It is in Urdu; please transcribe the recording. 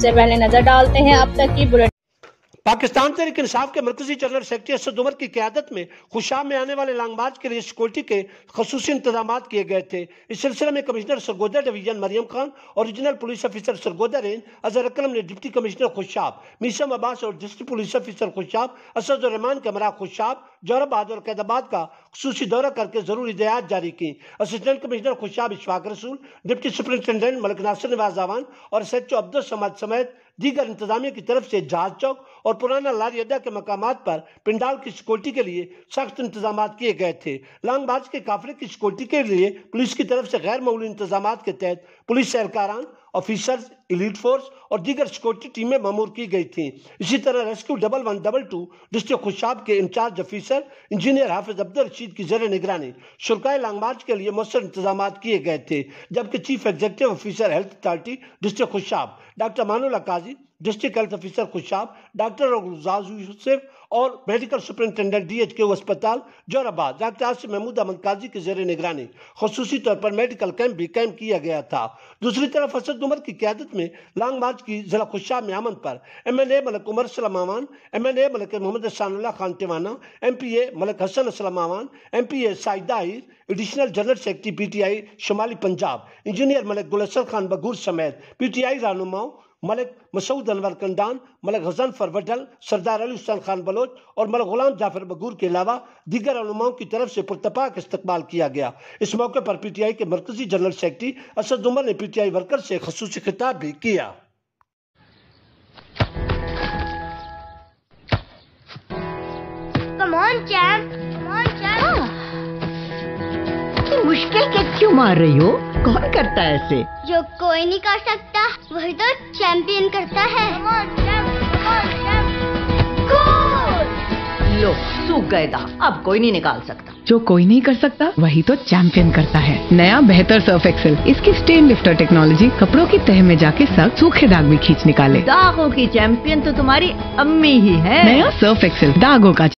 سے پہلے نظر ڈالتے ہیں اب تک کی بلٹ۔ پاکستان تحریک انصاف کے مرکزی جنرل سیکرٹری اسد عمر کی قیادت میں خوشاب میں آنے والے لانگ مارچ کے لیے سیکورٹی کے خصوصی انتظامات کیے گئے تھے۔ اس سلسلے میں کمشنر سرگودا ڈویژن مریم خان اور regional police officer Sargodha range Azhar Akram نے ڈپٹی کمشنر خوشاب میسم عباس اور district police officer Khushab Asad ur Rehman کے ہمراہ خوشاب جوہر آباد اور قید آباد کا خصوصی دورہ کر کے ضروری ہدایات جاری کی۔ اسسٹنٹ کمشنر خوشاب اشفاق رسول، ڈپٹی سپرنٹینڈنٹ ملک ناصر نواز اعوان اور ایس او عبدالصمد سمیت دیگر انتظامیہ کی طرف سے جہاز چوک اور پرانا لاری اڈا کے مقامات پر پنڈال کی سیکورٹی کے لیے سخت انتظامات کیے گئے تھے۔ لانگ مارچ کے قافلے کی سیکورٹی کے لیے پولیس کی طرف سے غیر معمولی انتظامات کے تحت پولیس اہلکاران، آفیسرز، ایلیٹ فورس اور دیگر سیکورٹی ٹیمیں مامور کی گئی تھیں۔ اسی طرح ریسکیو 1122 ڈسٹرکٹ خوشاب کے انچارج آفیسر انجینئر حافظ عبدالرشید کی زیر نگرانی شرکائے لانگ مارچ کے لیے مؤثر انتظامات کیے گئے تھے، جبکہ chief executive officer health authority district Khushab doctor Aman Ullah Qazi, district health officer Khushab doctor Raghzaz Yousaf اور میڈیکل سپرنٹینڈنٹ ڈی ایچ کے اسپتال جوہر آباد ڈاکٹر آصف محمود احمد قاضی کی زیر نگرانی خصوصی طور پر میڈیکل کیمپ بھی قائم کیا گیا تھا۔ دوسری طرف اسد عمر کی قیادت میں لانگ مارچ کی ضلع خوشاب میں امن پر M N A Malik Umar Aslam Awan, M N A Malik Muhammad Ehsan Ullah Khan Tiwana, M P A Malik Hassan Aslam Awan, M P A Saad Dahar, additional general secretary P T I شمالی پنجاب انجینئر ملک گل حسن خان بگور سمیت پی ٹی آئی رہنماؤں ملک مسعود انور کندان، ملک غضنفر وڈل، سردار علی حسین خان بلوچ اور ملک غلام جعفر بگور کے علاوہ دیگر علماؤں کی طرف سے پرتپاک استقبال کیا گیا۔ اس موقع پر پی ٹی آئی کے مرکزی جنرل سیکرٹری اسد عمر نے پی ٹی آئی ورکر سے خصوصی خطاب بھی کیا۔ مشکل کے کیوں مار رہی ہو؟ کون کرتا ہے ایسے؟ جو کوئی نہیں کر سکتا وہی تو چیمپئن کرتا ہے۔ لو سوکھ گئے داغ، اب کوئی نہیں نکال سکتا۔ جو کوئی نہیں کر سکتا وہی تو چیمپئن کرتا ہے۔ نیا بہتر سرف ایکسل، اس کی سٹین لفٹر ٹیکنالوجی کپڑوں کی تہ میں جا کے سخت سوکھے داغ بھی کھینچ نکالے۔ داغوں کی چیمپئن تو تمہاری امی ہی ہے۔ نیا سرف ایکسل، داغوں کا